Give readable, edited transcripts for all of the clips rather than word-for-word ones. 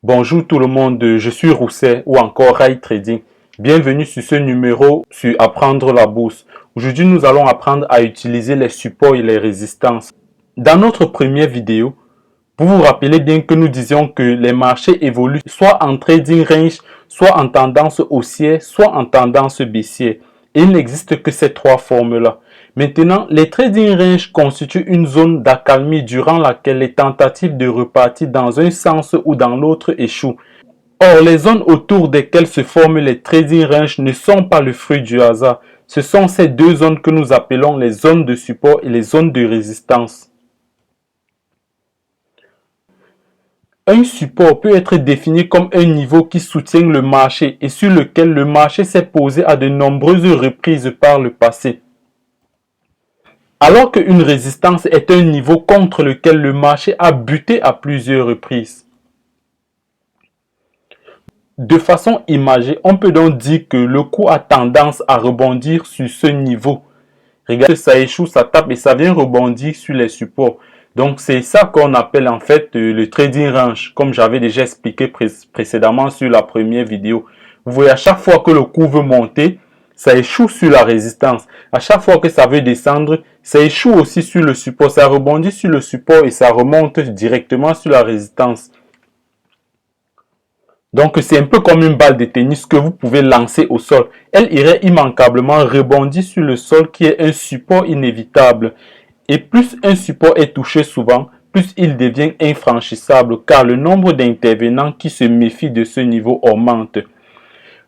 Bonjour tout le monde, je suis Rousset ou encore Ray Trading. Bienvenue sur ce numéro sur Apprendre la bourse. Aujourd'hui, nous allons apprendre à utiliser les supports et les résistances. Dans notre première vidéo, vous vous rappelez bien que nous disions que les marchés évoluent soit en trading range, soit en tendance haussière, soit en tendance baissière. Et il n'existe que ces trois formes-là. Maintenant, les trading range constituent une zone d'accalmie durant laquelle les tentatives de repartir dans un sens ou dans l'autre échouent. Or, les zones autour desquelles se forment les trading ranges ne sont pas le fruit du hasard. Ce sont ces deux zones que nous appelons les zones de support et les zones de résistance. Un support peut être défini comme un niveau qui soutient le marché et sur lequel le marché s'est posé à de nombreuses reprises par le passé. Alors qu'une résistance est un niveau contre lequel le marché a buté à plusieurs reprises. De façon imagée, on peut donc dire que le cours a tendance à rebondir sur ce niveau. Regardez, ça échoue, ça tape et ça vient rebondir sur les supports. Donc c'est ça qu'on appelle en fait le trading range, comme j'avais déjà expliqué précédemment sur la première vidéo. Vous voyez, à chaque fois que le cours veut monter, ça échoue sur la résistance. À chaque fois que ça veut descendre, ça échoue aussi sur le support. Ça rebondit sur le support et ça remonte directement sur la résistance. Donc c'est un peu comme une balle de tennis que vous pouvez lancer au sol. Elle irait immanquablement rebondir sur le sol qui est un support inévitable. Et plus un support est touché souvent, plus il devient infranchissable car le nombre d'intervenants qui se méfient de ce niveau augmente.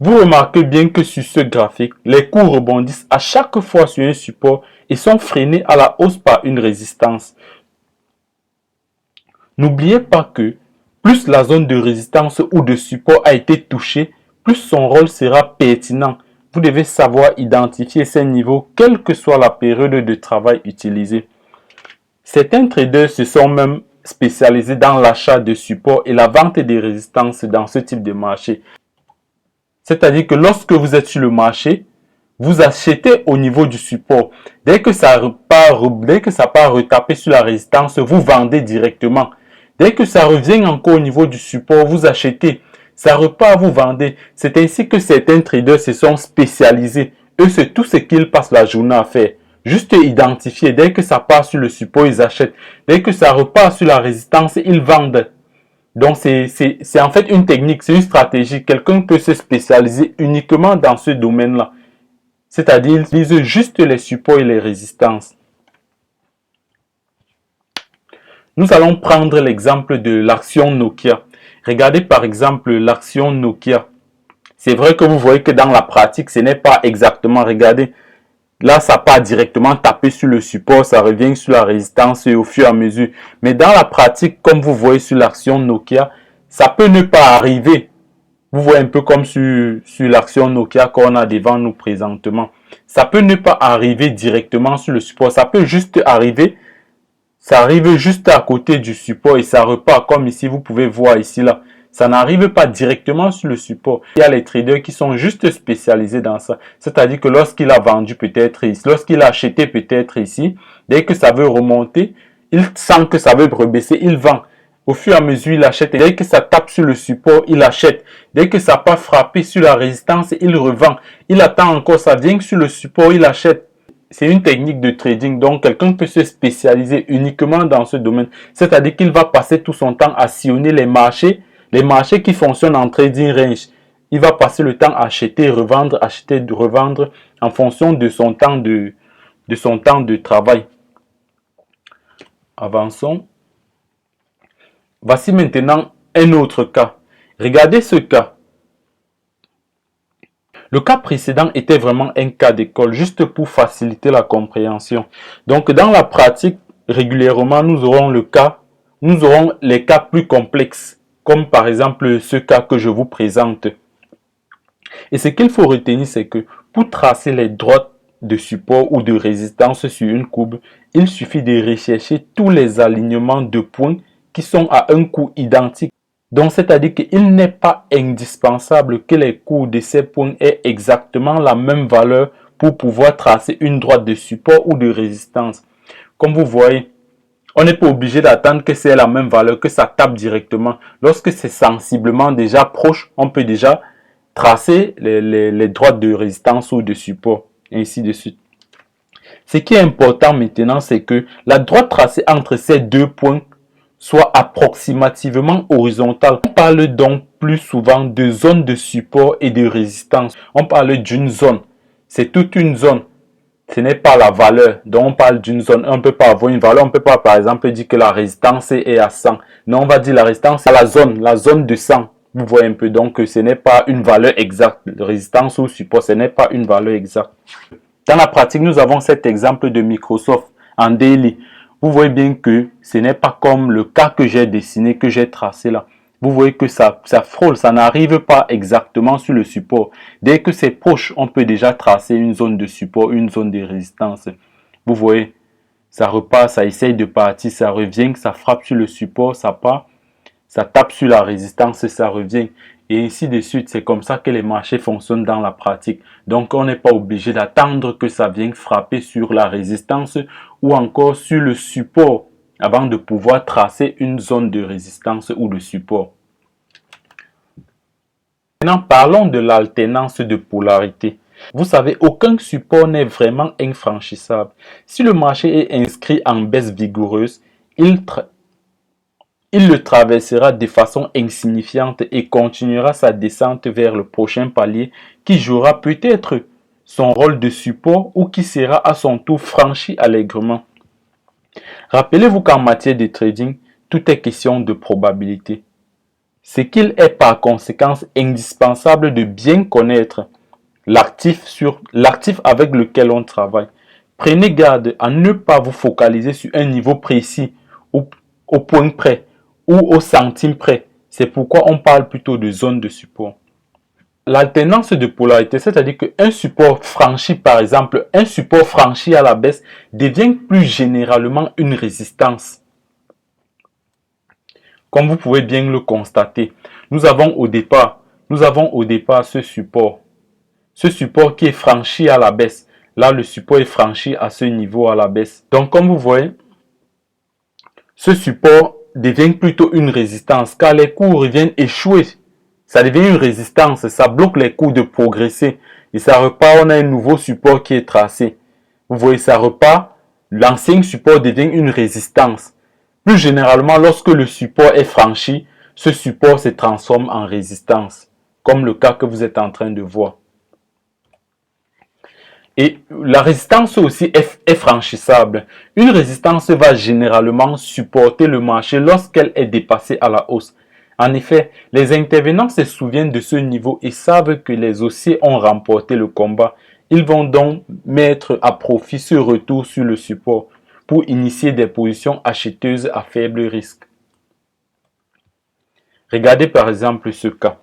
Vous remarquez bien que sur ce graphique, les cours rebondissent à chaque fois sur un support et sont freinés à la hausse par une résistance. N'oubliez pas que plus la zone de résistance ou de support a été touchée, plus son rôle sera pertinent. Vous devez savoir identifier ces niveaux, quelle que soit la période de travail utilisée. Certains traders se sont même spécialisés dans l'achat de supports et la vente des résistances dans ce type de marché. C'est-à-dire que lorsque vous êtes sur le marché, vous achetez au niveau du support. Dès que ça part retaper sur la résistance, vous vendez directement. Dès que ça revient encore au niveau du support, vous achetez. Ça repart, vous vendez. C'est ainsi que certains traders se sont spécialisés. Eux, c'est tout ce qu'ils passent la journée à faire. Juste identifier. Dès que ça part sur le support, ils achètent. Dès que ça repart sur la résistance, ils vendent. Donc, c'est en fait une technique, c'est une stratégie. Quelqu'un peut se spécialiser uniquement dans ce domaine-là. C'est-à-dire, il utilise juste les supports et les résistances. Nous allons prendre l'exemple de l'action Nokia. Regardez par exemple l'action Nokia. C'est vrai que vous voyez que dans la pratique, ce n'est pas exactement, regardez, là ça part directement taper sur le support, ça revient sur la résistance et au fur et à mesure. Mais dans la pratique, comme vous voyez sur l'action Nokia, ça peut ne pas arriver. Vous voyez un peu comme sur l'action Nokia qu'on a devant nous présentement. Ça peut ne pas arriver directement sur le support, ça peut juste arriver. Ça arrive juste à côté du support et ça repart comme ici, vous pouvez voir ici là. Ça n'arrive pas directement sur le support. Il y a les traders qui sont juste spécialisés dans ça. C'est-à-dire que lorsqu'il a vendu peut-être ici, lorsqu'il a acheté peut-être ici, dès que ça veut remonter, il sent que ça veut rebaisser, il vend. Au fur et à mesure, il achète. Et dès que ça tape sur le support, il achète. Dès que ça n'a pas frappé sur la résistance, il revend. Il attend encore, ça vient sur le support, il achète. C'est une technique de trading, donc quelqu'un peut se spécialiser uniquement dans ce domaine. C'est-à-dire qu'il va passer tout son temps à sillonner les marchés qui fonctionnent en trading range. Il va passer le temps à acheter, revendre, en fonction de son temps de travail. Avançons. Voici maintenant un autre cas. Regardez ce cas. Le cas précédent était vraiment un cas d'école, juste pour faciliter la compréhension. Donc, dans la pratique, régulièrement, nous aurons les cas plus complexes, comme par exemple ce cas que je vous présente. Et ce qu'il faut retenir, c'est que pour tracer les droites de support ou de résistance sur une courbe, il suffit de rechercher tous les alignements de points qui sont à un coût identique. Donc, c'est-à-dire qu'il n'est pas indispensable que les cours de ces points aient exactement la même valeur pour pouvoir tracer une droite de support ou de résistance. Comme vous voyez, On n'est pas obligé d'attendre que c'est la même valeur, que ça tape directement. Lorsque c'est sensiblement déjà proche, on peut déjà tracer les droites de résistance ou de support, et ainsi de suite. Ce qui est important maintenant, c'est que la droite tracée entre ces deux points soit approximativement horizontale. On parle donc plus souvent de zone de support et de résistance. On parle d'une zone. C'est toute une zone. Ce n'est pas la valeur. Donc on parle d'une zone. On ne peut pas avoir une valeur. On ne peut pas par exemple dire que la résistance est à 100. Non, on va dire la résistance est à la zone de 100. Vous voyez un peu donc que ce n'est pas une valeur exacte. Résistance ou support, ce n'est pas une valeur exacte. Dans la pratique, nous avons cet exemple de Microsoft en daily. Vous voyez bien que ce n'est pas comme le cas que j'ai dessiné, que j'ai tracé là. Vous voyez que ça frôle, ça n'arrive pas exactement sur le support. Dès que c'est proche, on peut déjà tracer une zone de support, une zone de résistance. Vous voyez, ça repart, ça essaye de partir, ça revient, ça frappe sur le support, ça part, ça tape sur la résistance, ça revient. Et ainsi de suite, c'est comme ça que les marchés fonctionnent dans la pratique. Donc, on n'est pas obligé d'attendre que ça vienne frapper sur la résistance ou encore sur le support avant de pouvoir tracer une zone de résistance ou de support. Maintenant, parlons de l'alternance de polarité. Vous savez, aucun support n'est vraiment infranchissable. Si le marché est inscrit en baisse vigoureuse, il le traversera de façon insignifiante et continuera sa descente vers le prochain palier qui jouera peut-être son rôle de support ou qui sera à son tour franchi allègrement. Rappelez-vous qu'en matière de trading, tout est question de probabilité. C'est qu'il est par conséquent indispensable de bien connaître l'actif avec lequel on travaille. Prenez garde à ne pas vous focaliser sur un niveau précis au point près ou au centime près. C'est pourquoi on parle plutôt de zone de support. L'alternance de polarité, c'est-à-dire qu'un support franchi, par exemple, un support franchi à la baisse devient plus généralement une résistance. Comme vous pouvez bien le constater, nous avons au départ ce support. Ce support qui est franchi à la baisse. Là, le support est franchi à ce niveau à la baisse. Donc, comme vous voyez, ce support devient plutôt une résistance car les cours viennent échouer. Ça devient une résistance, ça bloque les cours de progresser. Et ça repart, on a un nouveau support qui est tracé. Vous voyez, ça repart, l'ancien support devient une résistance. Plus généralement, lorsque le support est franchi, ce support se transforme en résistance, comme le cas que vous êtes en train de voir. Et la résistance aussi est franchissable. Une résistance va généralement supporter le marché lorsqu'elle est dépassée à la hausse. En effet, les intervenants se souviennent de ce niveau et savent que les haussiers ont remporté le combat. Ils vont donc mettre à profit ce retour sur le support pour initier des positions acheteuses à faible risque. Regardez par exemple ce cas.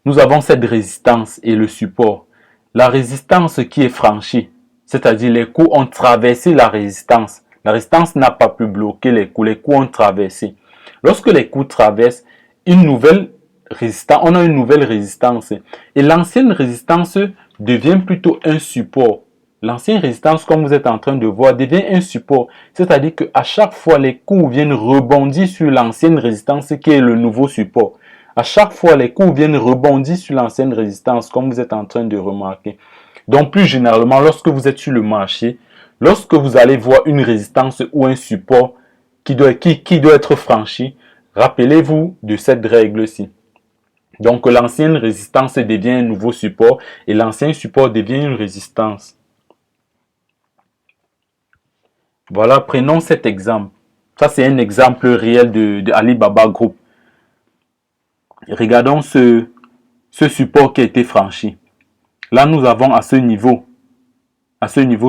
Nous avons cette résistance et le support. La résistance qui est franchie, c'est-à-dire les coups ont traversé la résistance. La résistance n'a pas pu bloquer les coups ont traversé. Lorsque les coups traversent on a une nouvelle résistance. Et l'ancienne résistance devient plutôt un support. L'ancienne résistance, comme vous êtes en train de voir, devient un support. C'est-à-dire qu'à chaque fois, les coups viennent rebondir sur l'ancienne résistance qui est le nouveau support. À chaque fois, les cours viennent rebondir sur l'ancienne résistance, comme vous êtes en train de remarquer. Donc, plus généralement, lorsque vous êtes sur le marché, lorsque vous allez voir une résistance ou un support qui doit être franchi, rappelez-vous de cette règle-ci. Donc, l'ancienne résistance devient un nouveau support et l'ancien support devient une résistance. Voilà, prenons cet exemple. Ça, c'est un exemple réel de Alibaba Group. Regardons ce support qui a été franchi. Là, nous avons à ce niveau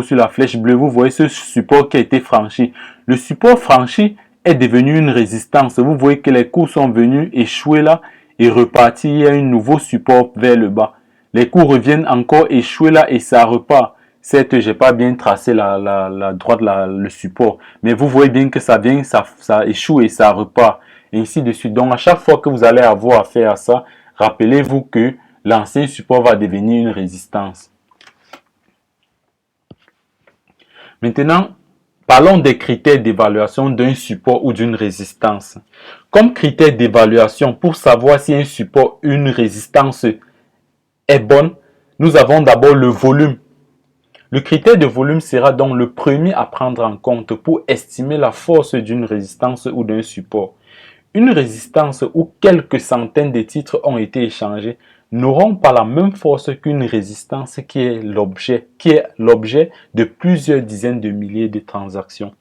sur la flèche bleue, vous voyez ce support qui a été franchi. Le support franchi est devenu une résistance. Vous voyez que les cours sont venus échouer là et repartir. Il y a un nouveau support vers le bas. Les cours reviennent encore échouer là et ça repart. Certes, je n'ai pas bien tracé la droite, le support. Mais vous voyez bien que ça vient, ça échoue et ça repart. Et ainsi de suite. Donc, à chaque fois que vous allez avoir affaire à ça, rappelez-vous que l'ancien support va devenir une résistance. Maintenant, Parlons des critères d'évaluation d'un support ou d'une résistance. Comme critère d'évaluation pour savoir si un support ou une résistance est bonne, nous avons d'abord le volume. Le critère de volume sera donc le premier à prendre en compte pour estimer la force d'une résistance ou d'un support. Une résistance où quelques centaines de titres ont été échangés n'auront pas la même force qu'une résistance qui est l'objet de plusieurs dizaines de milliers de transactions.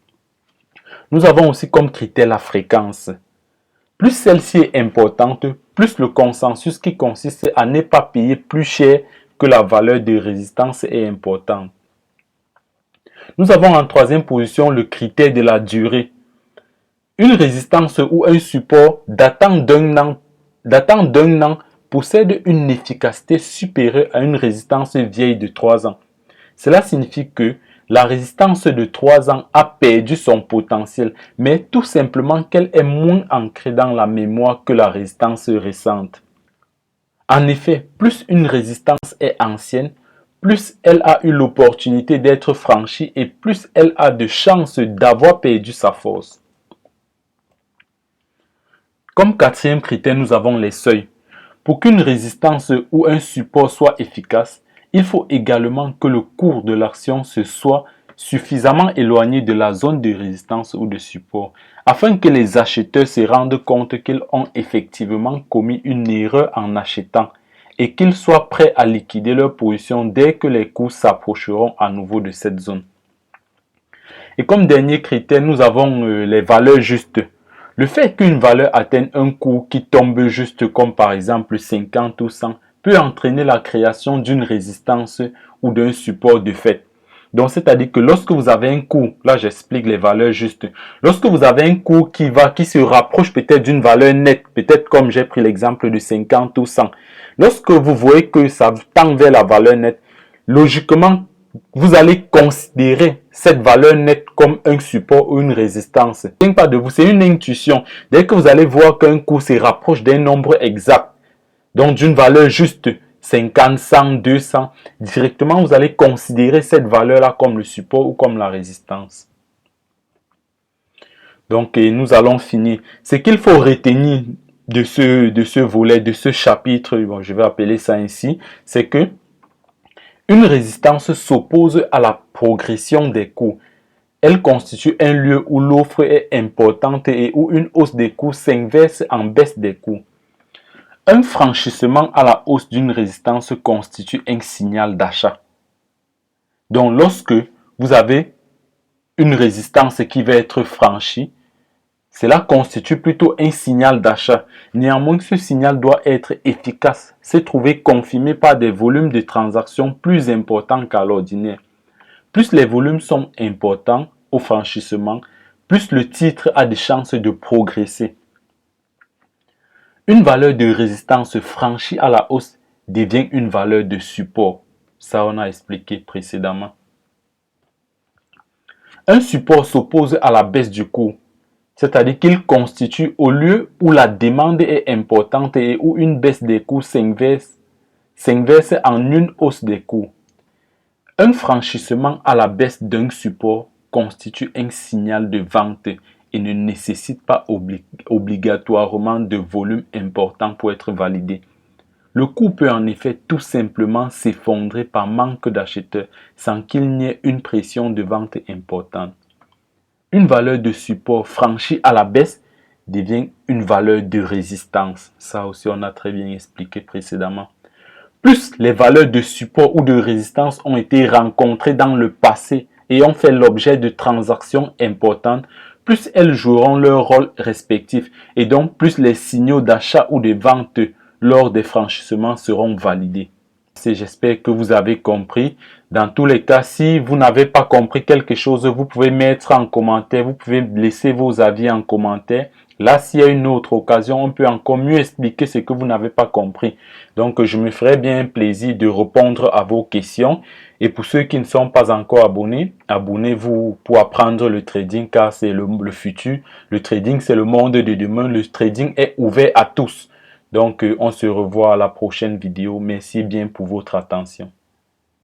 Nous avons aussi comme critère la fréquence. Plus celle-ci est importante, plus le consensus qui consiste à ne pas payer plus cher que la valeur de résistance est important. Nous avons en troisième position le critère de la durée. Une résistance ou un support datant d'un an possède une efficacité supérieure à une résistance vieille de 3 ans. Cela signifie que la résistance de 3 ans a perdu son potentiel, mais tout simplement qu'elle est moins ancrée dans la mémoire que la résistance récente. En effet, plus une résistance est ancienne, plus elle a eu l'opportunité d'être franchie et plus elle a de chances d'avoir perdu sa force. Comme quatrième critère, nous avons les seuils. Pour qu'une résistance ou un support soit efficace, il faut également que le cours de l'action se soit suffisamment éloigné de la zone de résistance ou de support, afin que les acheteurs se rendent compte qu'ils ont effectivement commis une erreur en achetant et qu'ils soient prêts à liquider leur position dès que les cours s'approcheront à nouveau de cette zone. Et comme dernier critère, nous avons les valeurs justes. Le fait qu'une valeur atteigne un cours qui tombe juste, comme par exemple 50 ou 100, peut entraîner la création d'une résistance ou d'un support de fait. Donc, c'est-à-dire que lorsque vous avez un cours, là j'explique les valeurs justes, lorsque vous avez un cours qui se rapproche peut-être d'une valeur nette, peut-être comme j'ai pris l'exemple de 50 ou 100, lorsque vous voyez que ça tend vers la valeur nette, logiquement, vous allez considérer cette valeur nette comme un support ou une résistance. Ce n'est pas de vous, c'est une intuition. Dès que vous allez voir qu'un cours se rapproche d'un nombre exact, donc d'une valeur juste, 50, 100, 200, directement vous allez considérer cette valeur-là comme le support ou comme la résistance. Donc nous allons finir. Ce qu'il faut retenir de ce volet, de ce chapitre, bon, je vais appeler ça ainsi, c'est que une résistance s'oppose à la progression des coûts. Elle constitue un lieu où l'offre est importante et où une hausse des coûts s'inverse en baisse des coûts. Un franchissement à la hausse d'une résistance constitue un signal d'achat. Donc lorsque vous avez une résistance qui va être franchie, cela constitue plutôt un signal d'achat. Néanmoins, ce signal doit être efficace, se trouver confirmé par des volumes de transactions plus importants qu'à l'ordinaire. Plus les volumes sont importants au franchissement, plus le titre a des chances de progresser. Une valeur de résistance franchie à la hausse devient une valeur de support. Ça, on a expliqué précédemment. Un support s'oppose à la baisse du cours. C'est-à-dire qu'il constitue au lieu où la demande est importante et où une baisse des coûts s'inverse en une hausse des coûts. Un franchissement à la baisse d'un support constitue un signal de vente et ne nécessite pas obligatoirement de volume important pour être validé. Le cours peut en effet tout simplement s'effondrer par manque d'acheteurs sans qu'il n'y ait une pression de vente importante. Une valeur de support franchie à la baisse devient une valeur de résistance. Ça aussi, on a très bien expliqué précédemment. Plus les valeurs de support ou de résistance ont été rencontrées dans le passé et ont fait l'objet de transactions importantes, plus elles joueront leur rôle respectif et donc plus les signaux d'achat ou de vente lors des franchissements seront validés. J'espère que vous avez compris. Dans tous les cas, si vous n'avez pas compris quelque chose, vous pouvez mettre en commentaire, vous pouvez laisser vos avis en commentaire. Là, s'il y a une autre occasion, on peut encore mieux expliquer ce que vous n'avez pas compris. Donc, je me ferai bien un plaisir de répondre à vos questions. Et pour ceux qui ne sont pas encore abonnés, abonnez-vous pour apprendre le trading car c'est le futur. Le trading, c'est le monde de demain. Le trading est ouvert à tous. Donc, on se revoit à la prochaine vidéo. Merci bien pour votre attention.